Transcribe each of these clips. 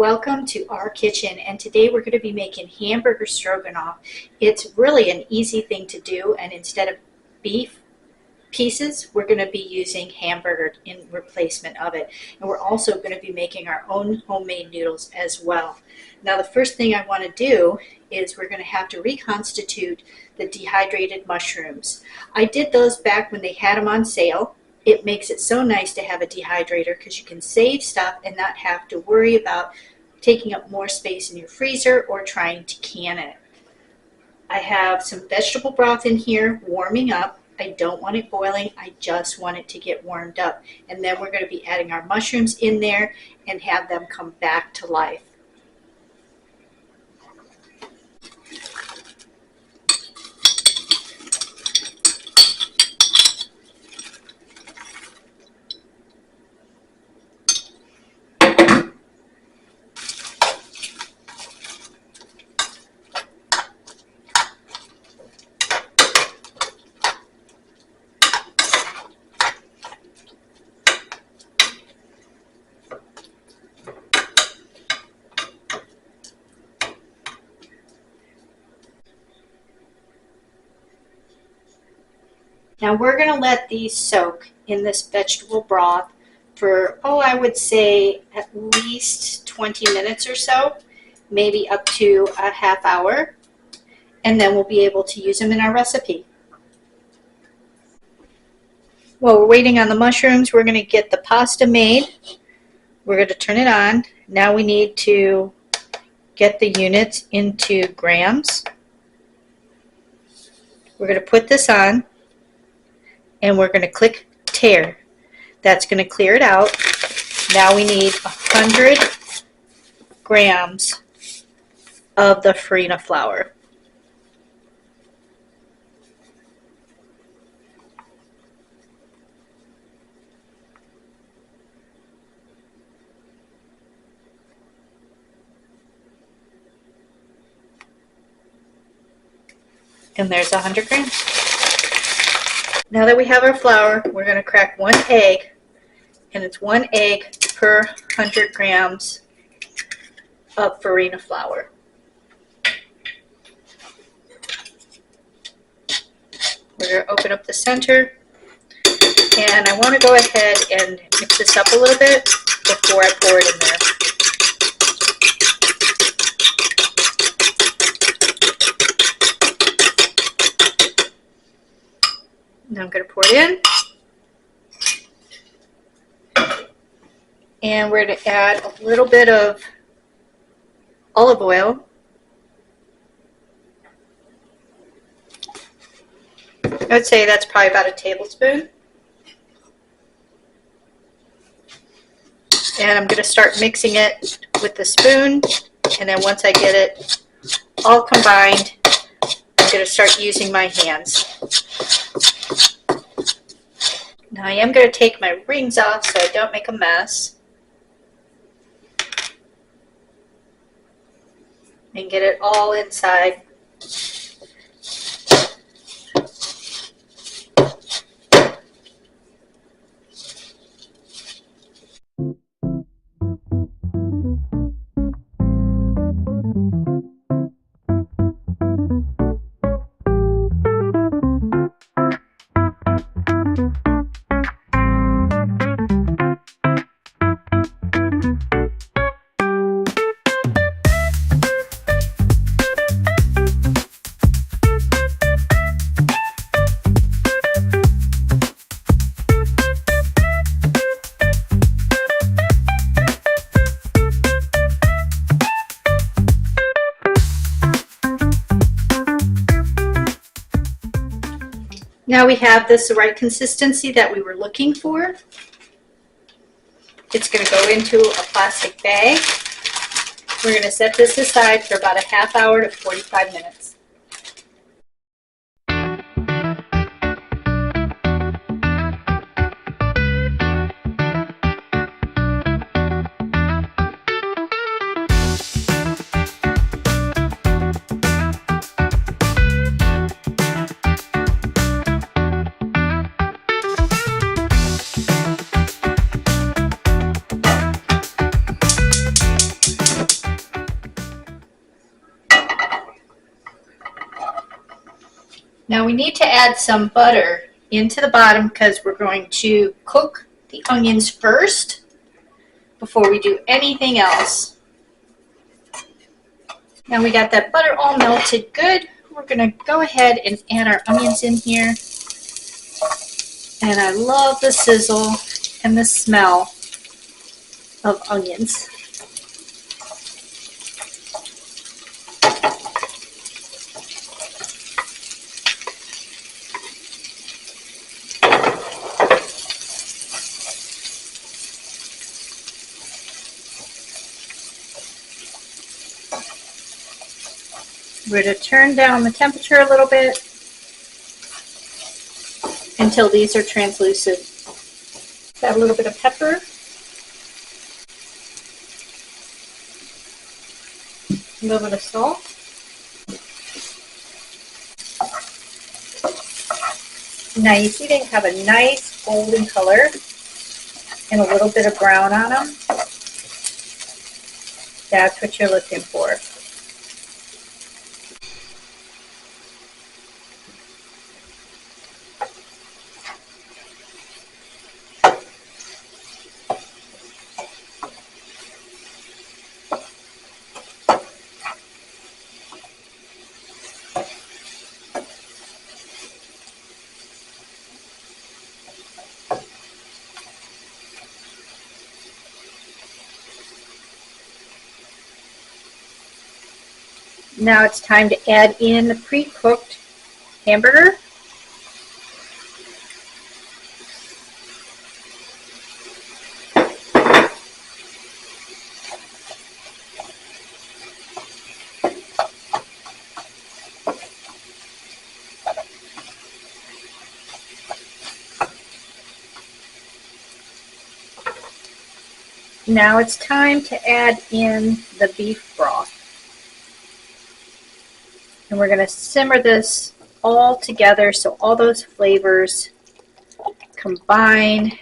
Welcome to our kitchen, and today we're going to be making hamburger stroganoff. It's really an easy thing to do, and instead of beef pieces, we're going to be using hamburger in replacement of it. And we're also going to be making our own homemade noodles as well. Now the first thing I want to do is we're going to have to reconstitute the dehydrated mushrooms. I did those back when they had them on sale. It makes it so nice to have a dehydrator because you can save stuff and not have to worry about taking up more space in your freezer or trying to can it. I have some vegetable broth in here warming up. I don't want it boiling, I just want it to get warmed up. And then we're going to be adding our mushrooms in there and have them come back to life. Now we're going to let these soak in this vegetable broth for, I would say at least 20 minutes or so, maybe up to a half hour, and then we'll be able to use them in our recipe. While we're waiting on the mushrooms, we're going to get the pasta made. We're going to turn it on. Now we need to get the units into grams. We're going to put this on, and we're going to click tare. That's going to clear it out. Now we need 100 grams of the farina flour. And there's 100 grams. Now that we have our flour, we're going to crack one egg, and it's one egg per 100 grams of farina flour. We're going to open up the center, and I want to go ahead and mix this up a little bit before I pour it in there. Now I'm going to pour it in, and we're going to add a little bit of olive oil. I would say that's probably about a tablespoon. And I'm going to start mixing it with the spoon, and then once I get it all combined, I'm going to start using my hands. Now I am going to take my rings off so I don't make a mess. And get it all inside. Now we have this the right consistency that we were looking for. It's going to go into a plastic bag. We're going to set this aside for about a half hour to 45 minutes. Now we need to add some butter into the bottom because we're going to cook the onions first before we do anything else. Now we got that butter all melted good. We're going to go ahead and add our onions in here. And I love the sizzle and the smell of onions. We're going to turn down the temperature a little bit until these are translucent. Add a little bit of pepper. A little bit of salt. Now you see they have a nice golden color and a little bit of brown on them. That's what you're looking for. Now it's time to add in the pre-cooked hamburger. Now it's time to add in the beef broth. And we're going to simmer this all together so all those flavors combine.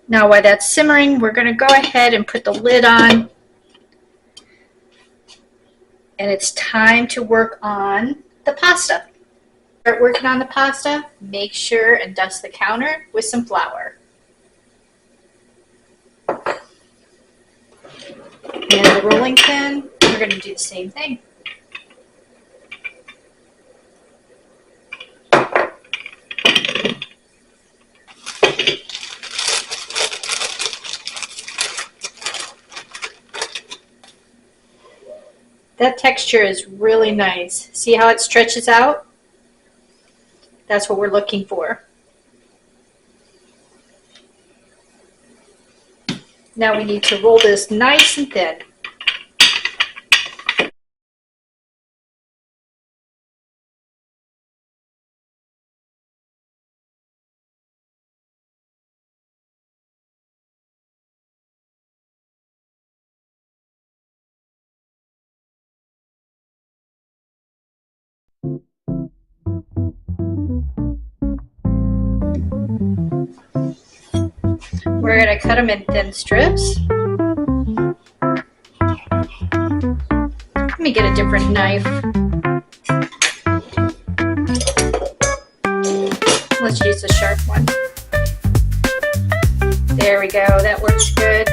Now while that's simmering, we're going to go ahead and put the lid on. And it's time to work on the pasta. Start working on the pasta, make sure and dust the counter with some flour. And the rolling pin, we're going to do the same thing. That texture is really nice. See how it stretches out? That's what we're looking for. Now we need to roll this nice and thin. We're going to cut them in thin strips. Let me get a different knife. Let's use the sharp one. There we go, that works good.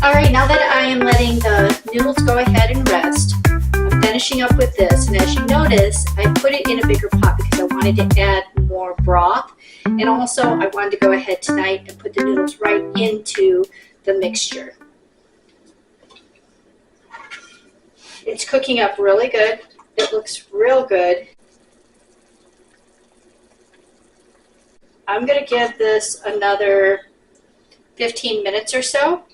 Alright, now that I am letting the noodles go ahead and rest, I'm finishing up with this. And as you notice, I put it in a bigger pot because I wanted to add more broth. And also, I wanted to go ahead tonight and put the noodles right into the mixture. It's cooking up really good. It looks real good. I'm going to give this another 15 minutes or so.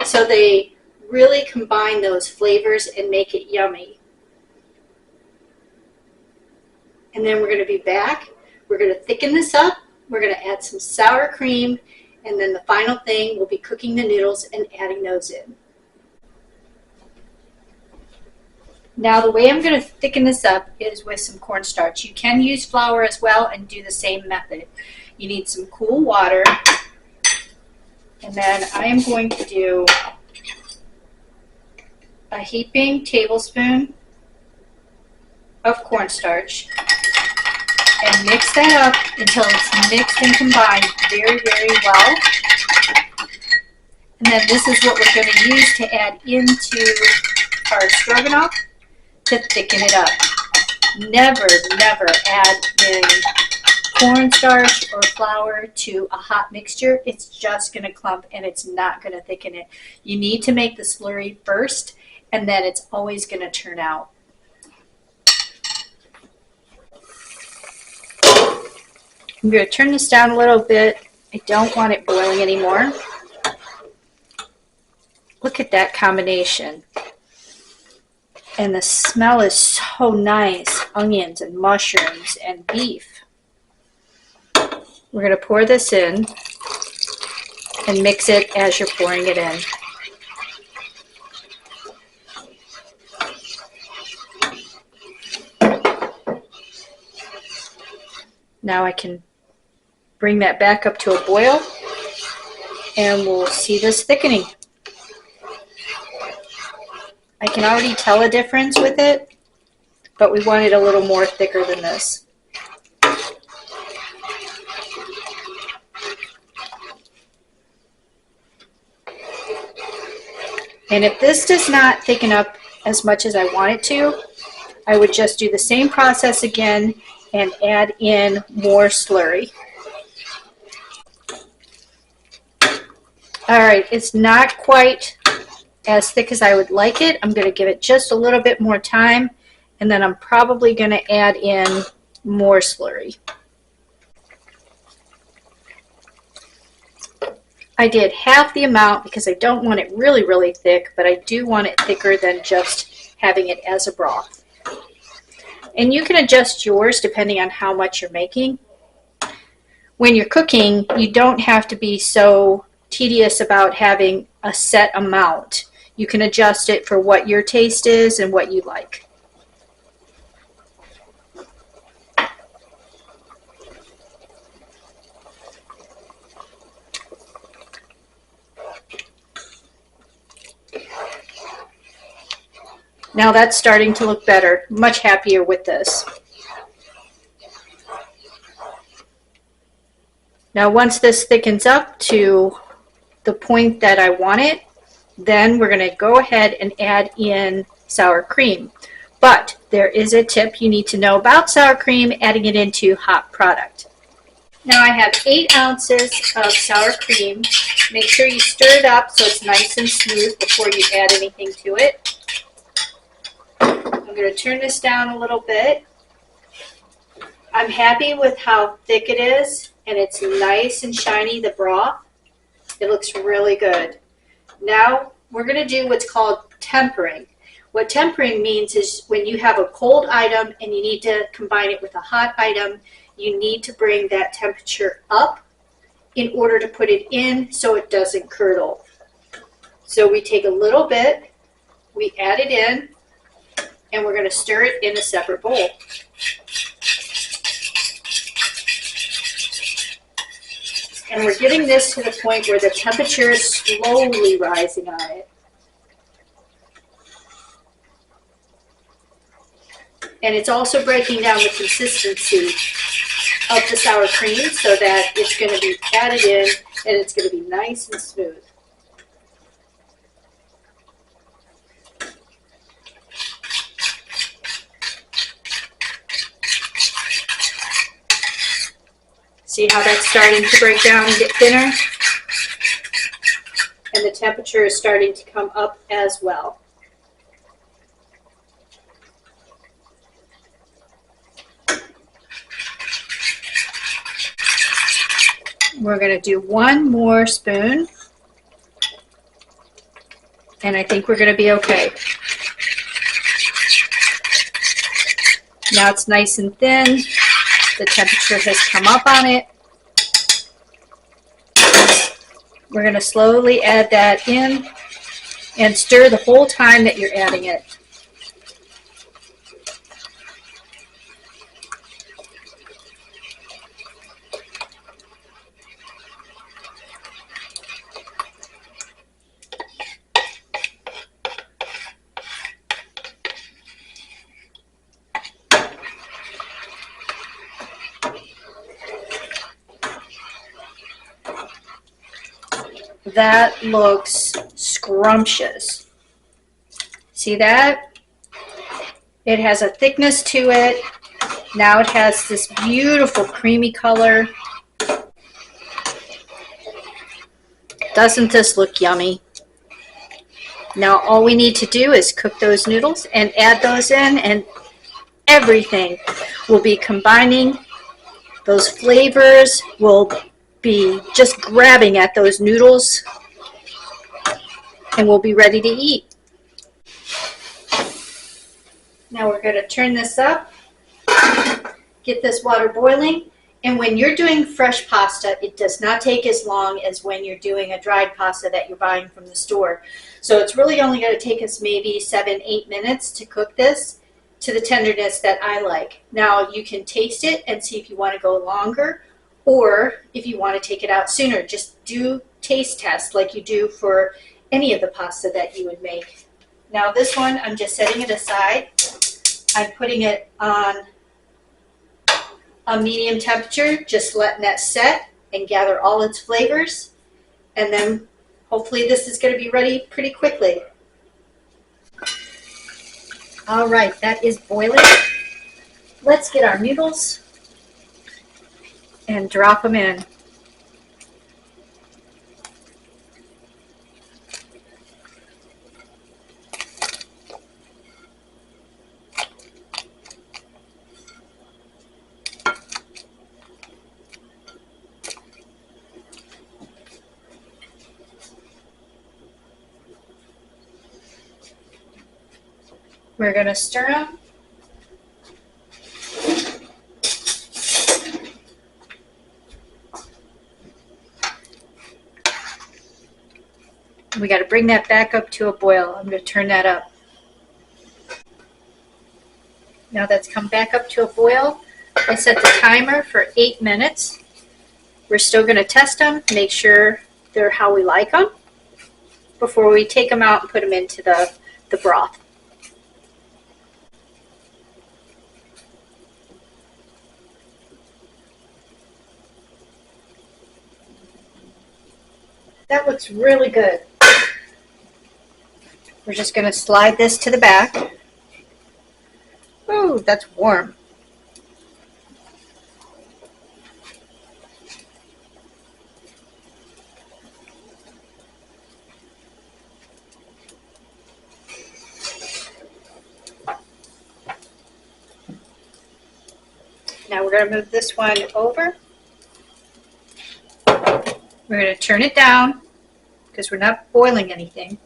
So they really combine those flavors and make it yummy. And then we're going to be back. We're going to thicken this up. We're going to add some sour cream. And then the final thing will be cooking the noodles and adding those in. Now the way I'm going to thicken this up is with some cornstarch. You can use flour as well and do the same method. You need some cool water. And then I am going to do a heaping tablespoon of cornstarch and mix that up until it's mixed and combined very, very well. And then this is what we're going to use to add into our stroganoff to thicken it up. Never, never add in cornstarch or flour to a hot mixture. It's just going to clump and it's not going to thicken it. You need to make the slurry first, and then it's always going to turn out. I'm going to turn this down a little bit. I don't want it boiling anymore. Look at that combination. And the smell is so nice. Onions and mushrooms and beef. We're going to pour this in and mix it as you're pouring it in. Now I can bring that back up to a boil and we'll see this thickening. I can already tell a difference with it, but we want it a little more thicker than this. And if this does not thicken up as much as I want it to, I would just do the same process again and add in more slurry. All right, it's not quite as thick as I would like it. I'm going to give it just a little bit more time, and then I'm probably going to add in more slurry. I did half the amount because I don't want it really, really thick, but I do want it thicker than just having it as a broth. And you can adjust yours depending on how much you're making. When you're cooking, you don't have to be so tedious about having a set amount. You can adjust it for what your taste is and what you like. Now that's starting to look better. Much happier with this. Now once this thickens up to the point that I want it, then we're going to go ahead and add in sour cream. But there is a tip you need to know about sour cream, adding it into hot product. Now I have 8 ounces of sour cream. Make sure you stir it up so it's nice and smooth before you add anything to it. I'm going to turn this down a little bit. I'm happy with how thick it is, and it's nice and shiny, the broth. It looks really good. Now we're going to do what's called tempering. What tempering means is when you have a cold item and you need to combine it with a hot item, you need to bring that temperature up in order to put it in so it doesn't curdle. So we take a little bit, we add it in, and we're going to stir it in a separate bowl. And we're getting this to the point where the temperature is slowly rising on it. And it's also breaking down the consistency of the sour cream so that it's going to be added in and it's going to be nice and smooth. See how that's starting to break down and get thinner? And the temperature is starting to come up as well. We're going to do one more spoon, and I think we're going to be okay. Now it's nice and thin. The temperature has come up on it. We're going to slowly add that in and stir the whole time that you're adding it. That looks scrumptious. See that? It has a thickness to it. Now it has this beautiful creamy color. Doesn't this look yummy? Now all we need to do is cook those noodles and add those in, and everything will be combining. Those flavors will be just grabbing at those noodles, and we'll be ready to eat. Now we're going to turn this up, get this water boiling, and when you're doing fresh pasta, it does not take as long as when you're doing a dried pasta that you're buying from the store. So it's really only going to take us maybe 7-8 minutes to cook this to the tenderness that I like. Now you can taste it and see if you want to go longer, or if you want to take it out sooner. Just do taste tests like you do for any of the pasta that you would make. Now this one, I'm just setting it aside. I'm putting it on a medium temperature, just letting that set and gather all its flavors. And then hopefully this is going to be ready pretty quickly. All right, that is boiling. Let's get our noodles and drop them in. We're going to stir them. We got to bring that back up to a boil. I'm going to turn that up. Now that's come back up to a boil. I set the timer for 8 minutes. We're still going to test them, make sure they're how we like them before we take them out and put them into the broth. That looks really good. We're just going to slide this to the back. Ooh, that's warm. Now we're going to move this one over. We're going to turn it down because we're not boiling anything.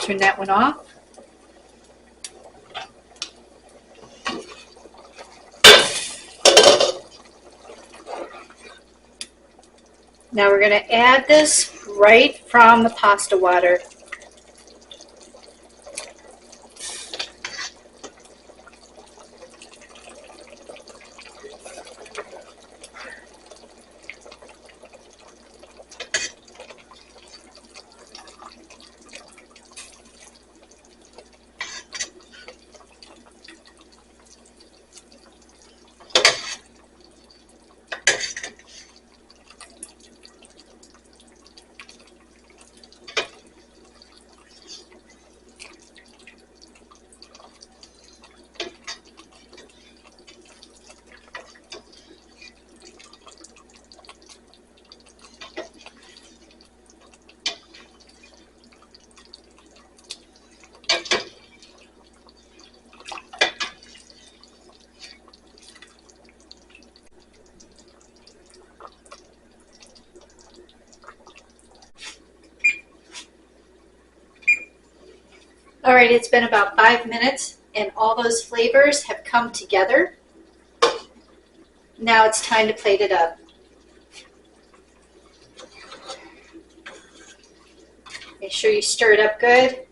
Turn that one off. Now we're going to add this right from the pasta water. All right, it's been about 5 minutes and all those flavors have come together. Now it's time to plate it up. Make sure you stir it up good.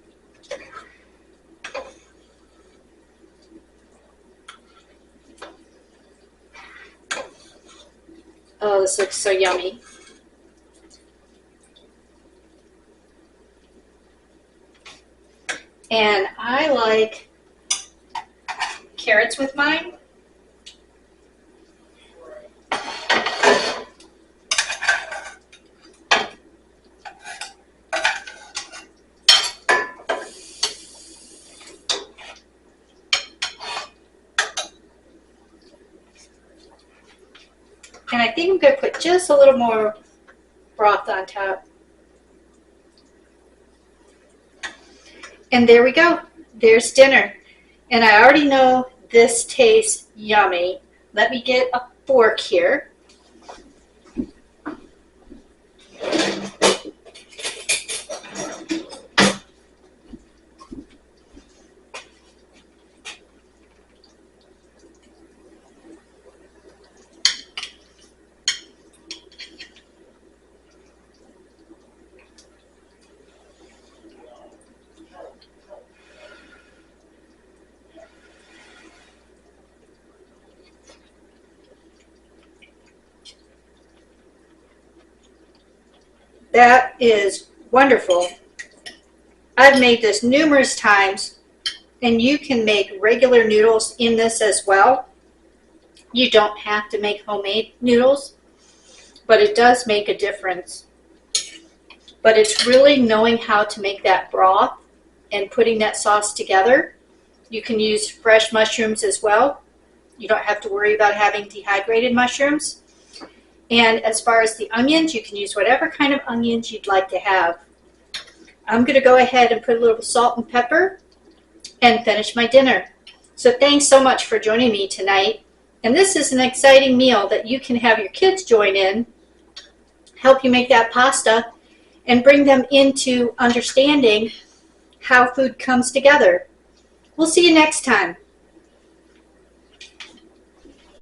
Oh, this looks so yummy. And I like carrots with mine. And I think I'm going to put just a little more broth on top. And there we go. There's dinner. And I already know this tastes yummy. Let me get a fork here. That is wonderful. I've made this numerous times, and you can make regular noodles in this as well. You don't have to make homemade noodles, but it does make a difference. But it's really knowing how to make that broth and putting that sauce together. You can use fresh mushrooms as well. You don't have to worry about having dehydrated mushrooms. And as far as the onions, you can use whatever kind of onions you'd like to have. I'm going to go ahead and put a little salt and pepper and finish my dinner. So thanks so much for joining me tonight. And this is an exciting meal that you can have your kids join in, help you make that pasta, and bring them into understanding how food comes together. We'll see you next time.